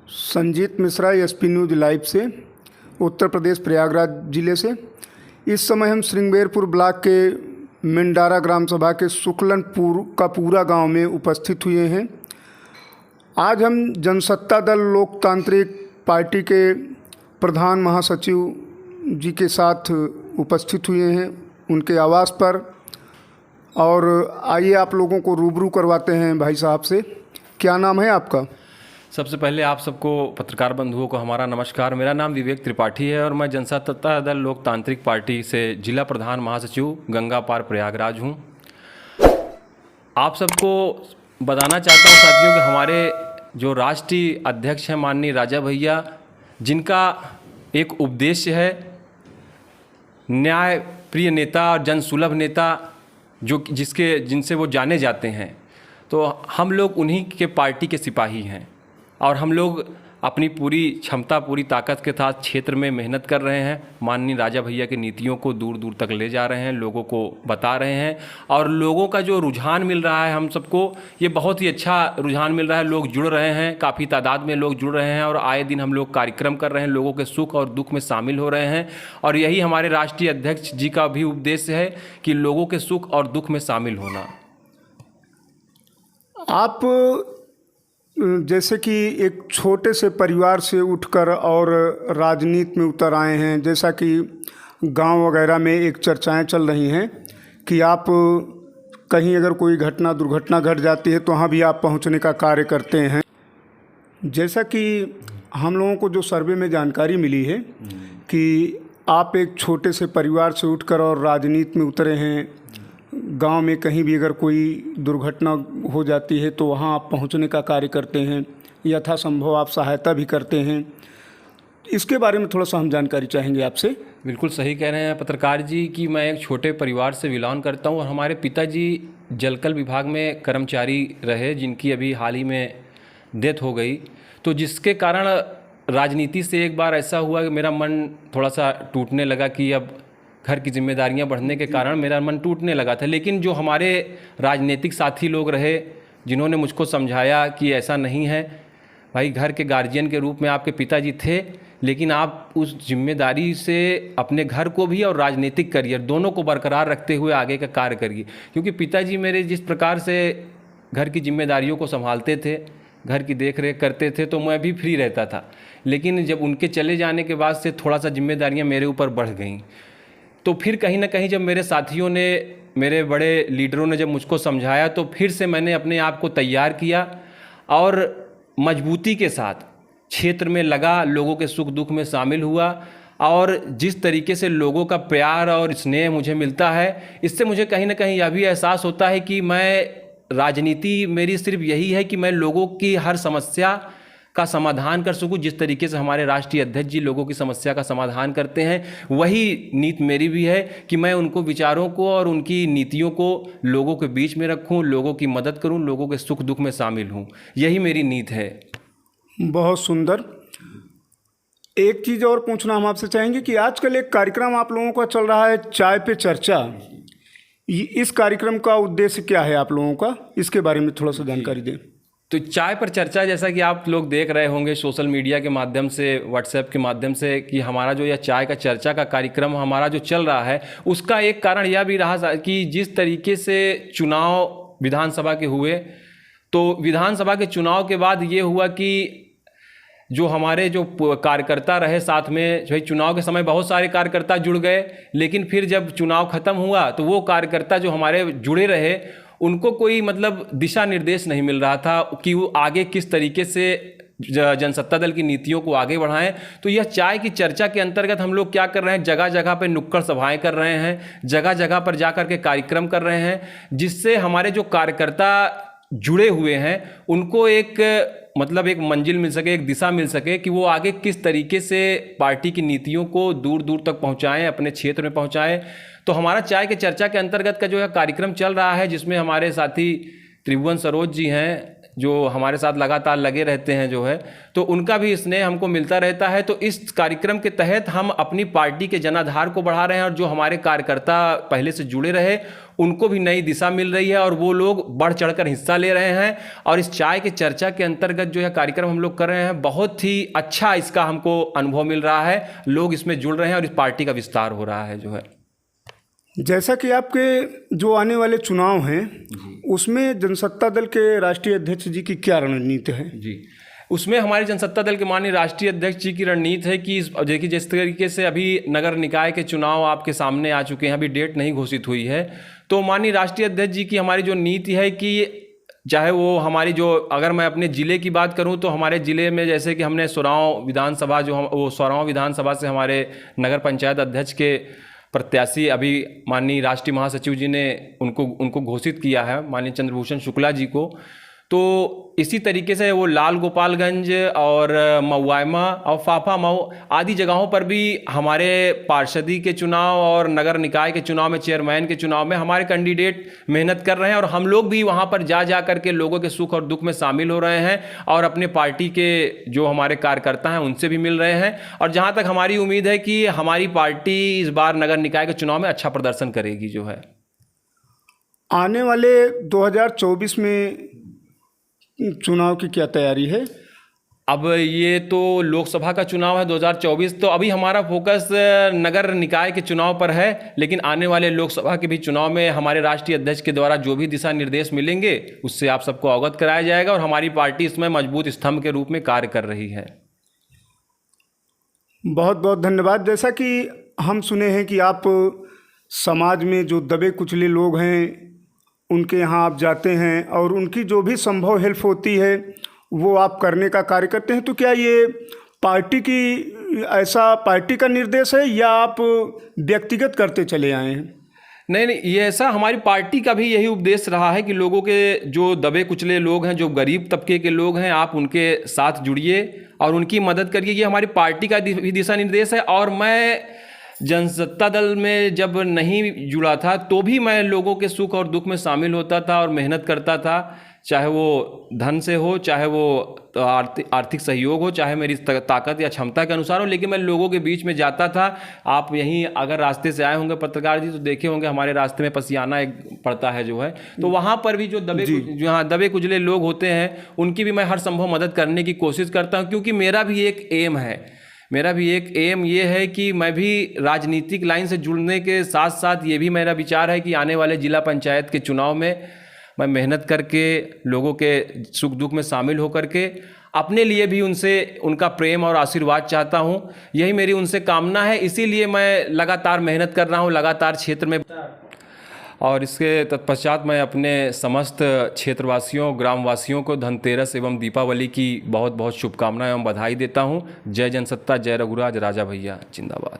Sanjeet Mishra SP news live से उत्तर प्रदेश प्रयागराज जिले से। इस समय हम श्रृंगेरपुर ब्लॉक के मिंडारा ग्राम सभा के शुक्लनपुर का पूरा गांव में उपस्थित हुए हैं। आज हम जनसत्ता दल लोकतांत्रिक पार्टी के प्रधान महासचिव जी के साथ उपस्थित हुए हैं उनके आवास पर, और आइए आप लोगों को रूबरू करवाते हैं भाई साहब से। क्या नाम है आपका? सबसे पहले आप सबको पत्रकार बंधुओं को हमारा नमस्कार। मेरा नाम विवेक त्रिपाठी है और मैं जनसत्ता दल लोकतांत्रिक पार्टी से जिला प्रधान महासचिव गंगा पार प्रयागराज हूँ। आप सबको बताना चाहता हूँ साथियों कि हमारे जो राष्ट्रीय अध्यक्ष हैं माननीय राजा भैया, जिनका एक उपदेश है न्याय प्रिय नेता और जनसुलभ नेता, जिनसे वो जाने जाते हैं, तो हम लोग उन्हीं के पार्टी के सिपाही हैं और हम लोग अपनी पूरी क्षमता पूरी ताकत के साथ क्षेत्र में मेहनत कर रहे हैं। माननीय राजा भैया की नीतियों को दूर दूर तक ले जा रहे हैं, लोगों को बता रहे हैं, और लोगों का जो रुझान मिल रहा है हम सबको, ये बहुत ही अच्छा रुझान मिल रहा है। लोग जुड़ रहे हैं, काफ़ी तादाद में लोग जुड़ रहे हैं और आए दिन हम लोग कार्यक्रम कर रहे हैं, लोगों के सुख और दुख में शामिल हो रहे हैं। और यही हमारे राष्ट्रीय अध्यक्ष जी का भी उद्देश्य है कि लोगों के सुख और दुख में शामिल होना। आप जैसे कि एक छोटे से परिवार से उठकर और राजनीति में उतर आए हैं, जैसा कि गांव वगैरह में एक चर्चाएं चल रही हैं कि आप कहीं अगर कोई दुर्घटना घट जाती है तो वहाँ भी आप पहुंचने का कार्य करते हैं। जैसा कि हम लोगों को जो सर्वे में जानकारी मिली है कि आप एक छोटे से परिवार से उठकर और राजनीति में उतरे हैं, गांव में कहीं भी अगर कोई दुर्घटना हो जाती है तो वहां आप पहुंचने का कार्य करते हैं, यथासंभव आप सहायता भी करते हैं। इसके बारे में थोड़ा सा हम जानकारी चाहेंगे आपसे। बिल्कुल सही कह रहे हैं पत्रकार जी कि मैं एक छोटे परिवार से बिलोंग करता हूं और हमारे पिताजी जलकल विभाग में कर्मचारी रहे, जिनकी अभी हाल ही में डेथ हो गई। तो जिसके कारण राजनीति से एक बार ऐसा हुआ कि मेरा मन थोड़ा सा टूटने लगा कि अब घर की जिम्मेदारियां बढ़ने के कारण मेरा मन टूटने लगा था। लेकिन जो हमारे राजनीतिक साथी लोग रहे, जिन्होंने मुझको समझाया कि ऐसा नहीं है भाई, घर के गार्जियन के रूप में आपके पिताजी थे, लेकिन आप उस जिम्मेदारी से अपने घर को भी और राजनीतिक करियर दोनों को बरकरार रखते हुए आगे का कार्य करिए। क्योंकि पिताजी मेरे जिस प्रकार से घर की जिम्मेदारियों को संभालते थे, घर की देख रेख करते थे, तो मैं भी फ्री रहता था। लेकिन जब उनके चले जाने के बाद से थोड़ा सा जिम्मेदारियाँ मेरे ऊपर बढ़ गईं, तो फिर कहीं ना कहीं जब मेरे साथियों ने, मेरे बड़े लीडरों ने जब मुझको समझाया, तो फिर से मैंने अपने आप को तैयार किया और मजबूती के साथ क्षेत्र में लगा, लोगों के सुख दुख में शामिल हुआ। और जिस तरीके से लोगों का प्यार और स्नेह मुझे मिलता है, इससे मुझे कहीं ना कहीं यह भी एहसास होता है कि मैं राजनीति मेरी सिर्फ यही है कि मैं लोगों की हर समस्या का समाधान कर सकूं। जिस तरीके से हमारे राष्ट्रीय अध्यक्ष जी लोगों की समस्या का समाधान करते हैं, वही नीति मेरी भी है कि मैं उनको विचारों को और उनकी नीतियों को लोगों के बीच में रखूं, लोगों की मदद करूं, लोगों के सुख दुख में शामिल हूं। यही मेरी नीति है। बहुत सुंदर। एक चीज़ और पूछना हम आपसे चाहेंगे कि आजकल एक कार्यक्रम आप लोगों का चल रहा है, चाय पे चर्चा। इस कार्यक्रम का उद्देश्य क्या है आप लोगों का? इसके बारे में थोड़ा सा जानकारी दें। तो चाय पर चर्चा, जैसा कि आप लोग देख रहे होंगे सोशल मीडिया के माध्यम से, व्हाट्सएप के माध्यम से, कि हमारा जो यह चाय का चर्चा का कार्यक्रम हमारा जो चल रहा है, उसका एक कारण यह भी रहा कि जिस तरीके से चुनाव विधानसभा के हुए, तो विधानसभा के चुनाव के बाद ये हुआ कि जो हमारे जो कार्यकर्ता रहे साथ में, भाई चुनाव के समय बहुत सारे कार्यकर्ता जुड़ गए, लेकिन फिर जब चुनाव खत्म हुआ तो वो कार्यकर्ता जो हमारे जुड़े रहे, उनको कोई दिशा निर्देश नहीं मिल रहा था कि वो आगे किस तरीके से जनसत्ता दल की नीतियों को आगे बढ़ाएं। तो यह चाय की चर्चा के अंतर्गत हम लोग क्या कर रहे हैं, जगह जगह पर नुक्कड़ सभाएं कर रहे हैं, जगह जगह पर जाकर के कार्यक्रम कर रहे हैं, जिससे हमारे जो कार्यकर्ता जुड़े हुए हैं उनको एक एक मंजिल मिल सके, एक दिशा मिल सके कि वो आगे किस तरीके से पार्टी की नीतियों को दूर दूर तक पहुंचाएं, अपने क्षेत्र में पहुंचाएं। तो हमारा चाय के चर्चा के अंतर्गत का जो है कार्यक्रम चल रहा है, जिसमें हमारे साथी त्रिभुवन सरोज जी हैं जो हमारे साथ लगातार लगे रहते हैं जो है, तो उनका भी स्नेह हमको मिलता रहता है। तो इस कार्यक्रम के तहत हम अपनी पार्टी के जनाधार को बढ़ा रहे हैं और जो हमारे कार्यकर्ता पहले से जुड़े रहे उनको भी नई दिशा मिल रही है और वो लोग बढ़ चढ़कर हिस्सा ले रहे हैं। और इस चाय के चर्चा के अंतर्गत जो है कार्यक्रम हम लोग कर रहे हैं, बहुत ही अच्छा इसका हमको अनुभव मिल रहा है, लोग इसमें जुड़ रहे हैं और इस पार्टी का विस्तार हो रहा है जो है। जैसा कि आपके जो आने वाले चुनाव हैं उसमें जनसत्ता दल के राष्ट्रीय अध्यक्ष जी की क्या रणनीति है? जी, उसमें हमारे जनसत्ता दल के माननीय राष्ट्रीय अध्यक्ष जी की रणनीति है कि देखिए जिस तरीके से अभी नगर निकाय के चुनाव आपके सामने आ चुके हैं, अभी डेट नहीं घोषित हुई है, तो माननीय राष्ट्रीय अध्यक्ष जी की हमारी जो नीति है कि चाहे वो हमारी जो, अगर मैं अपने ज़िले की बात करूं तो हमारे ज़िले में जैसे कि हमने सोरांव विधानसभा जो हम वो सोरांव विधानसभा से हमारे नगर पंचायत अध्यक्ष के प्रत्याशी अभी माननीय राष्ट्रीय महासचिव जी ने उनको घोषित किया है, माननीय चंद्रभूषण शुक्ला जी को। तो इसी तरीके से वो लाल गोपालगंज और मऊआयमा और फाफा मऊ आदि जगहों पर भी हमारे पार्षदी के चुनाव और नगर निकाय के चुनाव में, चेयरमैन के चुनाव में हमारे कैंडिडेट मेहनत कर रहे हैं और हम लोग भी वहाँ पर जा करके लोगों के सुख और दुख में शामिल हो रहे हैं और अपने पार्टी के जो हमारे कार्यकर्ता हैं उनसे भी मिल रहे हैं। और जहाँ तक हमारी उम्मीद है कि हमारी पार्टी इस बार नगर निकाय के चुनाव में अच्छा प्रदर्शन करेगी जो है। आने वाले 2024 में चुनाव की क्या तैयारी है? अब ये तो लोकसभा का चुनाव है 2024, तो अभी हमारा फोकस नगर निकाय के चुनाव पर है, लेकिन आने वाले लोकसभा के भी चुनाव में हमारे राष्ट्रीय अध्यक्ष के द्वारा जो भी दिशा निर्देश मिलेंगे उससे आप सबको अवगत कराया जाएगा और हमारी पार्टी इसमें मजबूत स्तंभ के रूप में कार्य कर रही है। बहुत बहुत धन्यवाद। जैसा कि हम सुने हैं कि आप समाज में जो दबे कुचले लोग हैं उनके यहाँ आप जाते हैं और उनकी जो भी संभव हेल्प होती है वो आप करने का कार्य करते हैं, तो क्या ये पार्टी का निर्देश है या आप व्यक्तिगत करते चले आए हैं? नहीं, ये ऐसा हमारी पार्टी का भी यही उपदेश रहा है कि लोगों के जो दबे कुचले लोग हैं, जो गरीब तबके के लोग हैं, आप उनके साथ जुड़िए और उनकी मदद करिए। ये हमारी पार्टी का भी दिशा निर्देश है। और मैं जनसत्ता दल में जब नहीं जुड़ा था तो भी मैं लोगों के सुख और दुख में शामिल होता था और मेहनत करता था, चाहे वो धन से हो, चाहे वो आर्थिक सहयोग हो, चाहे मेरी ताकत या क्षमता के अनुसार हो, लेकिन मैं लोगों के बीच में जाता था। आप यहीं अगर रास्ते से आए होंगे पत्रकार जी तो देखे होंगे हमारे रास्ते में पसियाना एक पड़ता है जो है, तो वहाँ पर भी जो दबे कुचले लोग होते हैं उनकी भी मैं हर संभव मदद करने की कोशिश करता हूँ, क्योंकि मेरा भी एक एम ये है कि मैं भी राजनीतिक लाइन से जुड़ने के साथ साथ ये भी मेरा विचार है कि आने वाले जिला पंचायत के चुनाव में मैं मेहनत करके लोगों के सुख दुख में शामिल होकर के अपने लिए भी उनका प्रेम और आशीर्वाद चाहता हूँ। यही मेरी उनसे कामना है, इसीलिए मैं लगातार मेहनत कर रहा हूँ, लगातार क्षेत्र में। और इसके तत्पश्चात मैं अपने समस्त क्षेत्रवासियों, ग्रामवासियों को धनतेरस एवं दीपावली की बहुत बहुत शुभकामनाएं एवं बधाई देता हूं। जय जनसत्ता, जय रघुराज, राजा भैया जिंदाबाद।